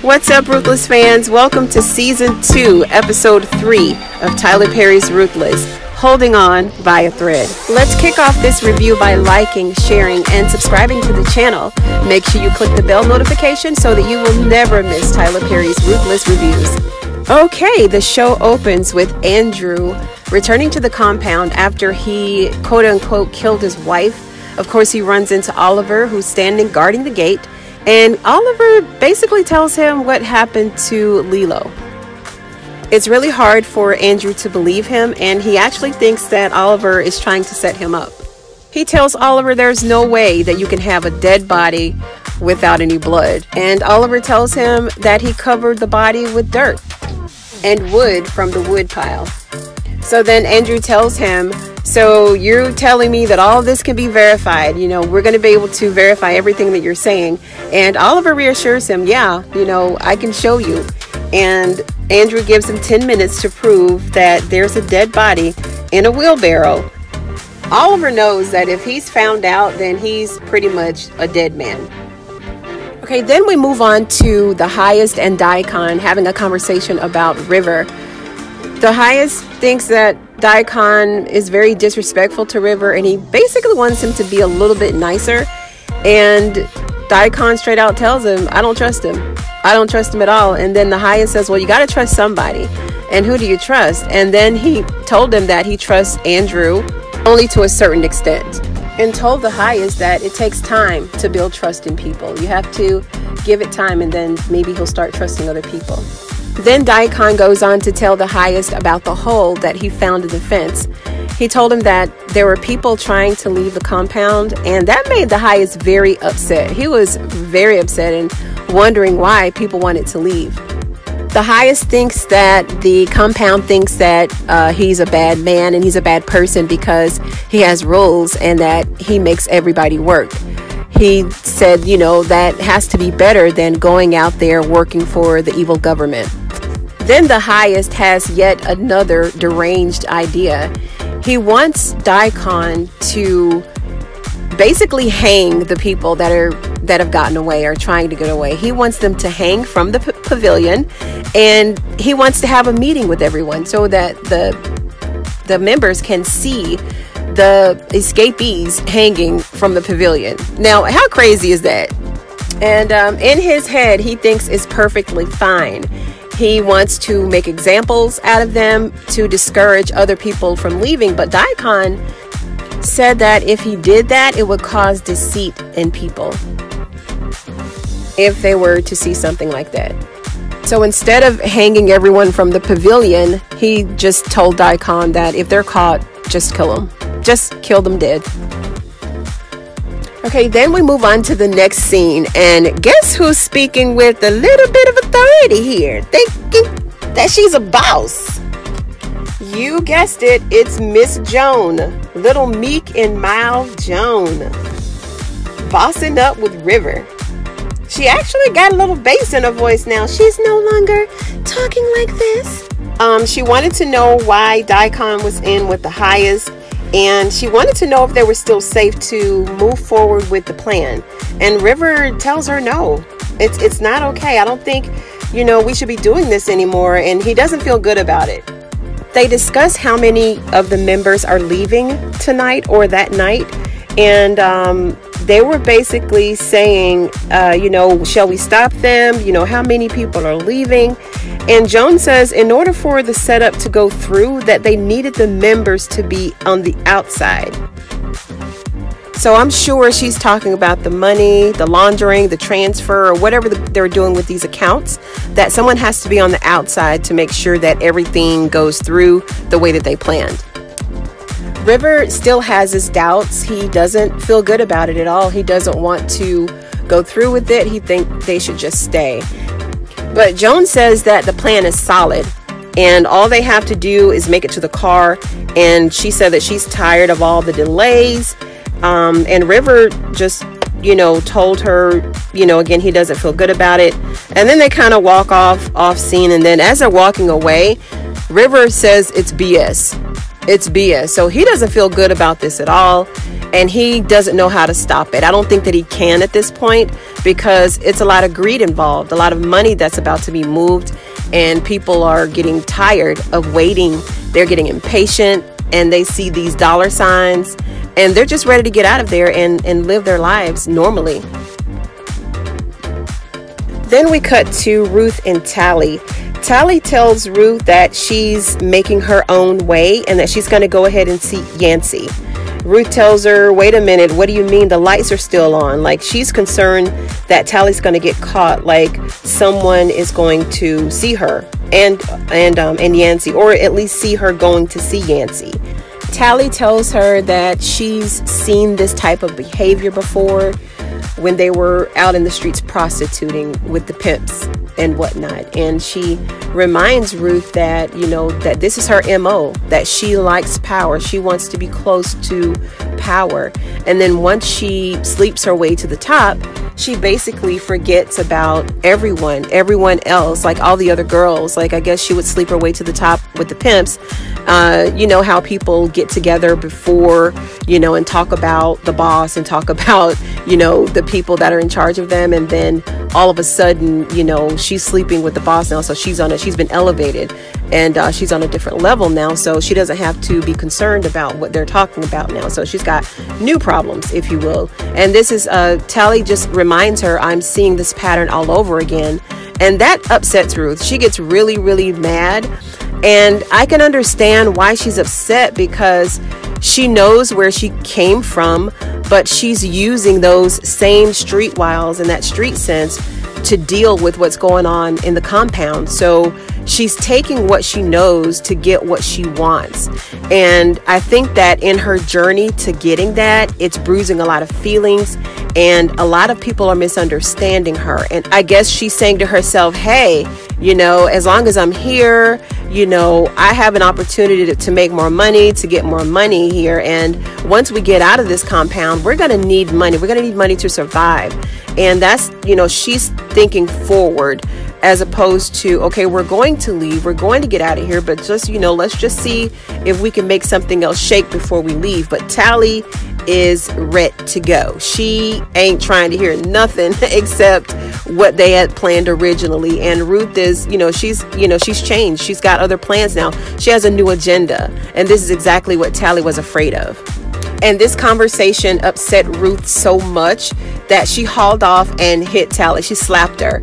What's up, Ruthless fans? Welcome to Season 2, Episode 3 of Tyler Perry's Ruthless, Holding On by a Thread. Let's kick off this review by liking, sharing, and subscribing to the channel. Make sure you click the bell notification so that you will never miss Tyler Perry's Ruthless reviews. Okay, the show opens with Andrew returning to the compound after he, quote-unquote, killed his wife. Of course, he runs into Oliver, who's standing guarding the gate. And Oliver basically tells him what happened to Lilo. It's really hard for Andrew to believe him, and he actually thinks that Oliver is trying to set him up. He tells Oliver there's no way that you can have a dead body without any blood. And Oliver tells him that he covered the body with dirt and wood from the wood pile. So then Andrew tells him, so you're telling me that all this can be verified, we're going to be able to verify everything that you're saying. And Oliver reassures him, yeah, I can show you. And Andrew gives him 10 minutes to prove that there's a dead body in a wheelbarrow. Oliver knows that if he's found out, then he's pretty much a dead man. Okay, then we move on to the Highest and Daikon having a conversation about River. The Highest thinks that Daikon is very disrespectful to River, and he basically wants him to be a little bit nicer. And Daikon straight out tells him, I don't trust him. I don't trust him at all. And then the Highest says, well, you got to trust somebody. And who do you trust? And then he told him that he trusts Andrew only to a certain extent, and told the Highest that it takes time to build trust in people. You have to give it time, and then maybe he'll start trusting other people. Then Daikon goes on to tell the Highest about the hole that he found in the fence. He told him that there were people trying to leave the compound, and that made the Highest very upset. He was very upset and wondering why people wanted to leave. The Highest thinks that the compound thinks that he's a bad man and he's a bad person because he has rules and that he makes everybody work. He said, that has to be better than going out there working for the evil government. Then the Highest has yet another deranged idea. He wants Daikon to basically hang the people that have gotten away or trying to get away. He wants them to hang from the pavilion, and he wants to have a meeting with everyone so that the members can see the escapees hanging from the pavilion. Now, how crazy is that? And in his head, he thinks it's perfectly fine. He wants to make examples out of them to discourage other people from leaving. But Daikon said that if he did that, it would cause deceit in people if they were to see something like that. So instead of hanging everyone from the pavilion, he just told Daikon that if they're caught, just kill them. Just kill them dead. Okay, then we move on to the next scene, and guess who's speaking with a little bit of authority here, thinking that she's a boss? You guessed it, it's Miss Joan, little meek and mild Joan, bossing up with River. She actually got a little bass in her voice now. She's no longer talking like this. She wanted to know why Daikon was in with the Highest, and she wanted to know if they were still safe to move forward with the plan. And River tells her no, it's not okay. I don't think, we should be doing this anymore. And he doesn't feel good about it. They discuss how many of the members are leaving tonight or that night. And they were basically saying, shall we stop them? How many people are leaving? And Joan says in order for the setup to go through, that they needed the members to be on the outside. So I'm sure she's talking about the money, the laundering, the transfer, or whatever they're doing with these accounts, that someone has to be on the outside to make sure that everything goes through the way that they planned. River still has his doubts. He doesn't feel good about it at all. He doesn't want to go through with it. He thinks they should just stay. But Joan says that the plan is solid and all they have to do is make it to the car. And she said that she's tired of all the delays. And River just, told her, again, he doesn't feel good about it. And then they kind of walk off scene. And then as they're walking away, River says it's BS. It's BS. So he doesn't feel good about this at all. and he doesn't know how to stop it. I don't think that he can at this point, because it's a lot of greed involved, a lot of money that's about to be moved, and people are getting tired of waiting. They're getting impatient, and they see these dollar signs, and they're just ready to get out of there and live their lives normally. Then we cut to Ruth and Tally. Tally tells Ruth that she's making her own way and that she's going to go ahead and see Yancey. Ruth tells her, wait a minute, what do you mean the lights are still on? Like, she's concerned that Tally's going to get caught, like someone is going to see her and Yancey, or at least see her going to see Yancey. Tally tells her that she's seen this type of behavior before when they were out in the streets prostituting with the pimps and whatnot. And she reminds Ruth that, that this is her MO, that she likes power. She wants to be close to power. And then once she sleeps her way to the top, she basically forgets about everyone else, like all the other girls. Like, I guess she would sleep her way to the top with the pimps. You know how people get together before, and talk about the boss and talk about, the people that are in charge of them. And then all of a sudden, she's sleeping with the boss now. So she's been elevated, and she's on a different level now. So she doesn't have to be concerned about what they're talking about now. So she's got new problems, if you will. And this is Tally just reminds her, I'm seeing this pattern all over again. And that upsets Ruth. She gets really, really mad. And I can understand why she's upset, because she knows where she came from, but she's using those same street wiles and that street sense to deal with what's going on in the compound. So she's taking what she knows to get what she wants. And I think that in her journey to getting that, it's bruising a lot of feelings, and a lot of people are misunderstanding her. And I guess she's saying to herself, hey, as long as I'm here, I have an opportunity to make more money, to get more money here. And once we get out of this compound, we're going to need money. We're going to need money to survive. And that's, she's thinking forward, as opposed to, okay, we're going to leave, we're going to get out of here, but just, let's just see if we can make something else shake before we leave. But Tally is ready to go. She ain't trying to hear nothing except what they had planned originally. And Ruth is, she's changed. She's got other plans now. She has a new agenda. And this is exactly what Tally was afraid of. And this conversation upset Ruth so much that she hauled off and hit Tally. She slapped her.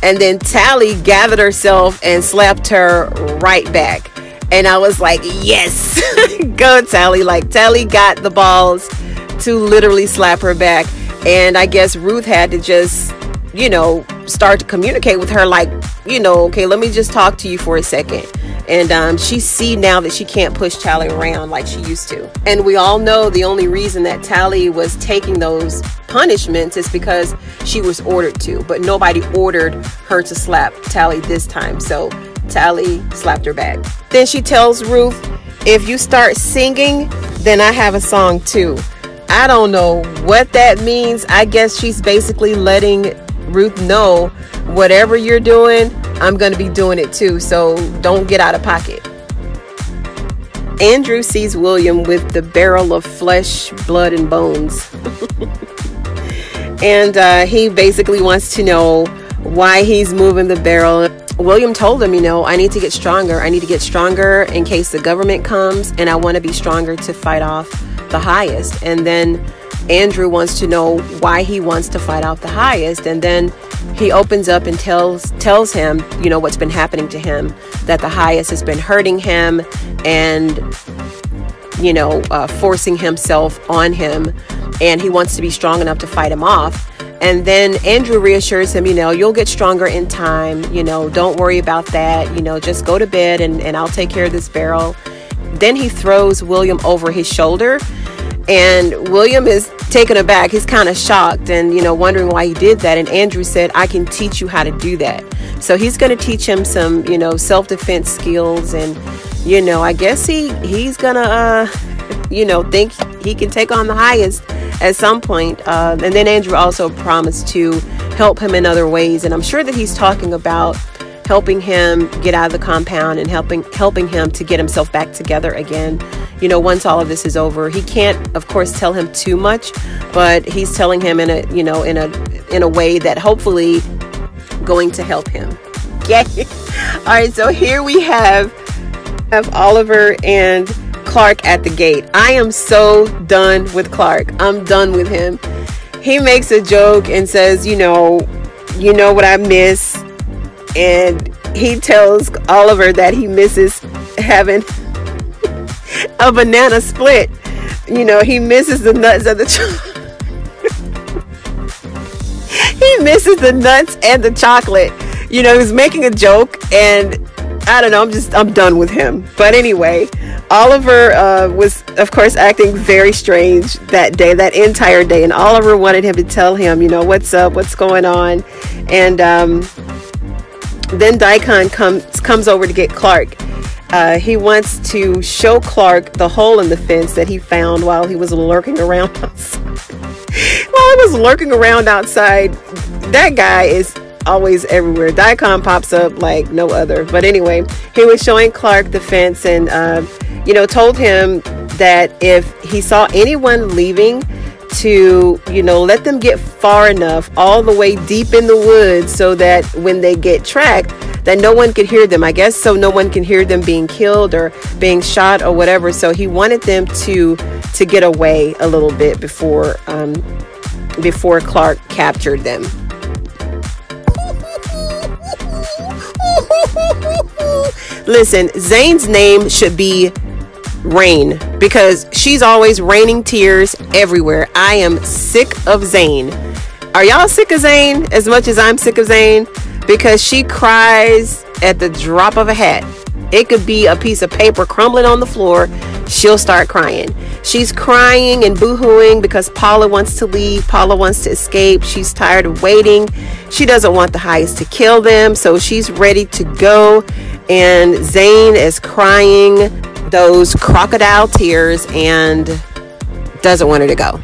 And then Tally gathered herself and slapped her right back. And I was like, yes, go Tally. Like, Tally got the balls to literally slap her back. And I guess Ruth had to just, start to communicate with her, like, okay, let me just talk to you for a second. And she see now that she can't push Tally around like she used to. And we all know the only reason that Tally was taking those punishments is because she was ordered to. But nobody ordered her to slap Tally this time. So Tally slapped her back. Then she tells Ruth, if you start singing, then I have a song too. I don't know what that means. I guess she's basically letting Ruth know, whatever you're doing, I'm going to be doing it too. So don't get out of pocket. Andrew sees William with the barrel of flesh, blood, and bones. And he basically wants to know why he's moving the barrel. William told him, I need to get stronger. I need to get stronger in case the government comes, and I want to be stronger to fight off the highest. And then Andrew wants to know why he wants to fight off the highest. And then he opens up and tells him, what's been happening to him, that the highest has been hurting him and, forcing himself on him. And he wants to be strong enough to fight him off. And then Andrew reassures him, you'll get stronger in time. Don't worry about that. Just go to bed and I'll take care of this barrel. Then he throws William over his shoulder. And William is taken aback. He's kind of shocked and, wondering why he did that. And Andrew said, I can teach you how to do that. So he's going to teach him some, self-defense skills. And, I guess he's going to, think he can take on the highest at some point. And then Andrew also promised to help him in other ways. And I'm sure that he's talking about helping him get out of the compound and helping him to get himself back together again. Once all of this is over. He can't, of course, tell him too much, but he's telling him in a way that hopefully going to help him. Okay. All right, so here we have Oliver and Clark at the gate. I am so done with Clark. I'm done with him. He makes a joke and says, you know what I miss. And he tells Oliver that he misses having a banana split. He misses the nuts of the he misses the nuts and the chocolate. He's making a joke, and I don't know, I'm done with him. But anyway, Oliver was, of course, acting very strange that entire day. And Oliver wanted him to tell him, what's up, what's going on. And then Daikon comes over to get Clark. He wants to show Clark the hole in the fence that he found while he was lurking around outside. That guy is always everywhere. Daikon pops up like no other. But anyway, he was showing Clark the fence and, told him that if he saw anyone leaving, to let them get far enough all the way deep in the woods so that when they get tracked, that no one could hear them, I guess, so no one can hear them being killed or being shot or whatever. So he wanted them to get away a little bit before Clark captured them. Listen, Zane's name should be Rain, because she's always raining tears everywhere. I am sick of Zane. Are y'all sick of Zane as much as I'm sick of Zane? Because she cries at the drop of a hat. It could be a piece of paper crumbling on the floor. She'll start crying. She's crying and boo-hooing because Paula wants to leave. Paula wants to escape. She's tired of waiting. She doesn't want the Highs to kill them, so she's ready to go. And Zane is crying those crocodile tears and doesn't want her to go.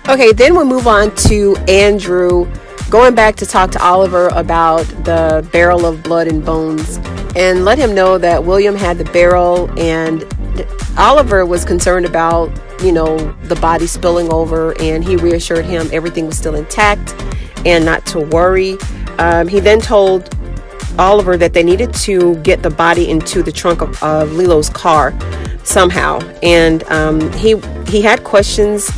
Okay, then we'll move on to Andrew going back to talk to Oliver about the barrel of blood and bones and let him know that William had the barrel, and Oliver was concerned about, the body spilling over, and he reassured him everything was still intact and not to worry. He then told Oliver that they needed to get the body into the trunk of Lilo's car somehow. And he had questions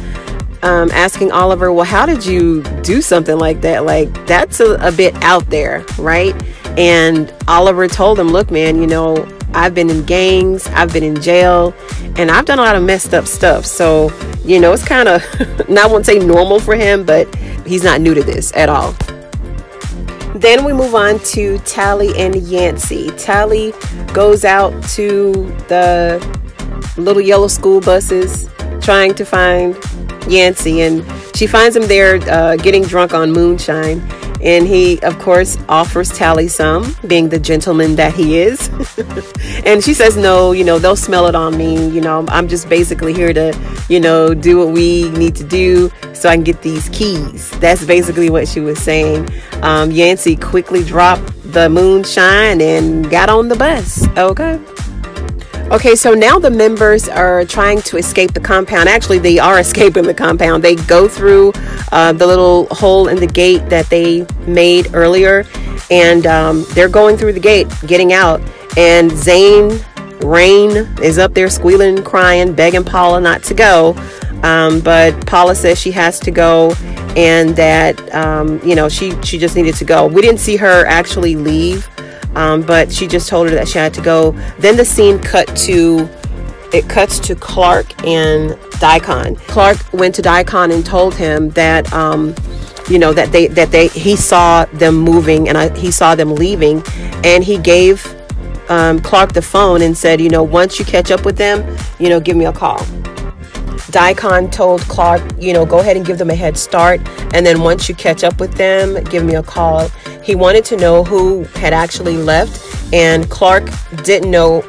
asking Oliver, well, how did you do something like that? Like, that's a bit out there, right? And Oliver told him, look, man, I've been in gangs, I've been in jail, and I've done a lot of messed up stuff. So, it's kind of, I won't say normal for him, but he's not new to this at all. Then we move on to Tally and Yancey. Tally goes out to the little yellow school buses trying to find Yancey, and she finds him there getting drunk on moonshine. And he, of course, offers Tally some, being the gentleman that he is. And she says, no, they'll smell it on me. I'm just basically here to, do what we need to do so I can get these keys. That's basically what she was saying. Yancey quickly dropped the moonshine and got on the bus. Okay, so now the members are trying to escape the compound. Actually, they are escaping the compound. They go through the little hole in the gate that they made earlier, and they're going through the gate, getting out. And Rain is up there squealing, crying, begging Paula not to go. But Paula says she has to go, and that, she just needed to go. We didn't see her actually leave. But she just told her that she had to go. Then the scene cuts to Clark and Daikon. Clark went to Daikon and told him that, he saw them moving and he saw them leaving, and he gave Clark the phone and said, once you catch up with them, give me a call. Daikon told Clark, go ahead and give them a head start, and then once you catch up with them, give me a call. He wanted to know who had actually left, and Clark didn't know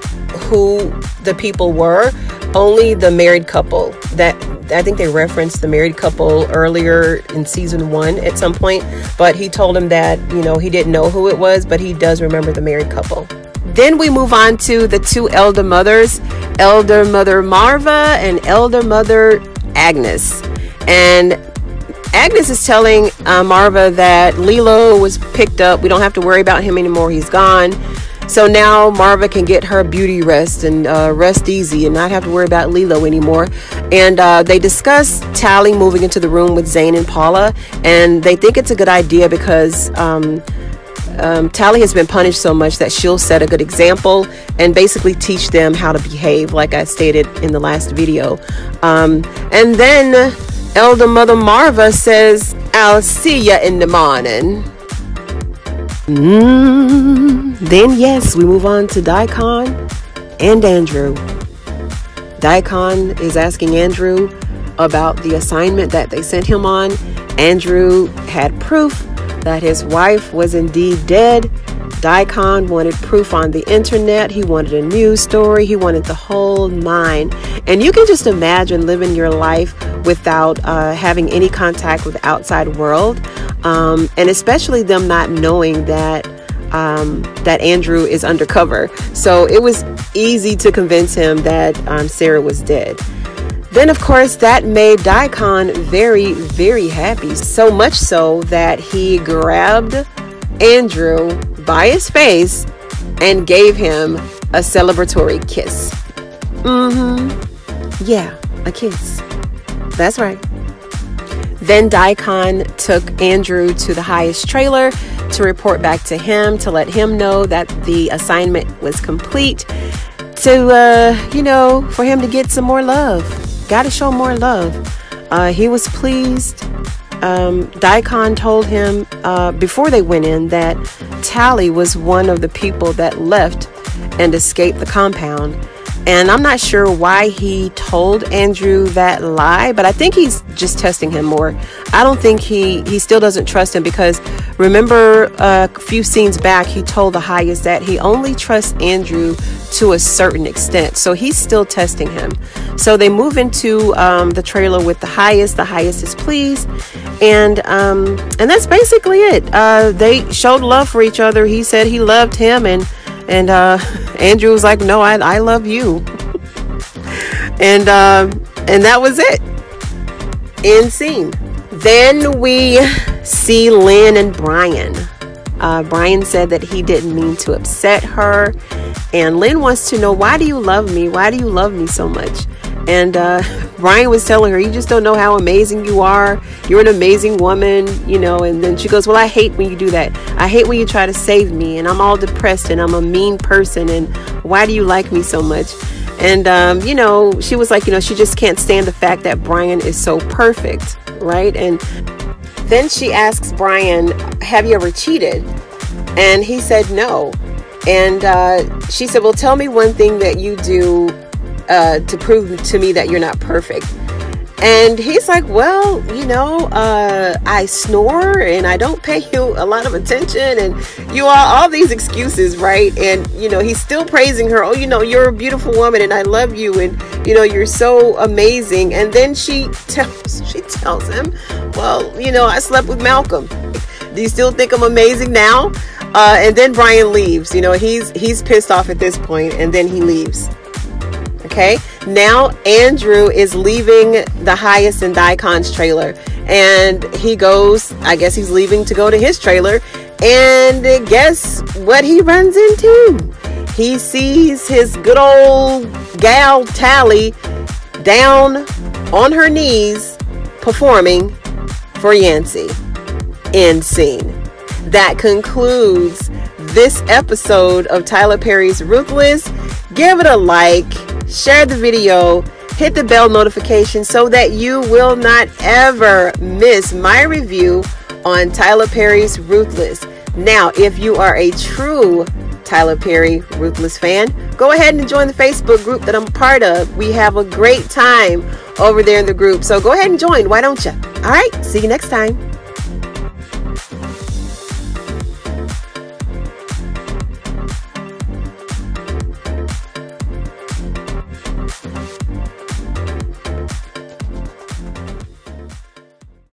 who the people were, only the married couple that I think they referenced the married couple earlier in season 1 at some point, but he told him that, you know, he didn't know who it was, but he does remember the married couple. Then we move on to the 2 elder mothers, Elder Mother Marva and Elder Mother Agnes. And Agnes is telling Marva that Lilo was picked up. We don't have to worry about him anymore. He's gone. So now Marva can get her beauty rest and rest easy and not have to worry about Lilo anymore. And they discuss Tally moving into the room with Zane and Paula. And they think it's a good idea because Tally has been punished so much that she'll set a good example and basically teach them how to behave, like I stated in the last video. And then Elder Mother Marva says, "I'll see ya in the morning." Then yes, we move on to Daikon and Andrew. Daikon is asking Andrew about the assignment that they sent him on. Andrew had proof that his wife was indeed dead. Daikon wanted proof on the internet. He wanted a news story. He wanted the whole 9. And you can just imagine living your life without having any contact with the outside world, and especially them not knowing that that Andrew is undercover. So it was easy to convince him that Sarah was dead. Then, of course, that made Daikon very, very happy. So much so that he grabbed Andrew by his face and gave him a celebratory kiss. Yeah, a kiss. That's right. Then Daikon took Andrew to the highest trailer to report back to him, to let him know that the assignment was complete, to, you know, for him to get some more love. Got to show more love. He was pleased. Daikon told him before they went in that Tally was one of the people that left and escaped the compound. And I'm not sure why he told Andrew that lie, but I think he's just testing him more. I don't think he still doesn't trust him, because remember a few scenes back, he told the highest that he only trusts Andrew to a certain extent. So he's still testing him. So they move into the trailer with the highest. The highest is pleased. And that's basically it. They showed love for each other. He said he loved him, and Andrew was like, "No, I love you." and that was it. End scene. Then we see Lynn and Brian. Brian said that he didn't mean to upset her, and Lynn wants to know, why do you love me? Why do you love me so much? And Brian was telling her, you just don't know how amazing you are. You're an amazing woman, you know. And then she goes, well, I hate when you do that. I hate when you try to save me, and I'm all depressed, and I'm a mean person, and why do you like me so much? And, you know, she was like, you know, she just can't stand the fact that Brian is so perfect, right? And then she asks Brian, have you ever cheated? And he said no. And she said, well, tell me one thing that you do to prove to me that you're not perfect. And he's like, well, you know, I snore and I don't pay you a lot of attention, and you all these excuses, right? And, you know, he's still praising her. Oh, you know, you're a beautiful woman and I love you, and, you know, you're so amazing. And then she tells him, well, you know, I slept with Malcolm. Do you still think I'm amazing now? And then Brian leaves. You know, he's pissed off at this point, and then he leaves. Okay, now Andrew is leaving the highest in Daikon's trailer, and he goes, I guess he's leaving to go to his trailer, and guess what he runs into? He sees his good old gal Tally down on her knees performing for Yancey. End scene. That concludes this episode of Tyler Perry's Ruthless. Give it a like, share the video, hit the bell notification so that you will not ever miss my review on Tyler Perry's Ruthless. Now, if you are a true Tyler Perry Ruthless fan, go ahead and join the Facebook group that I'm a part of. We have a great time over there in the group, so go ahead and join. Why don't you? All right, see you next time.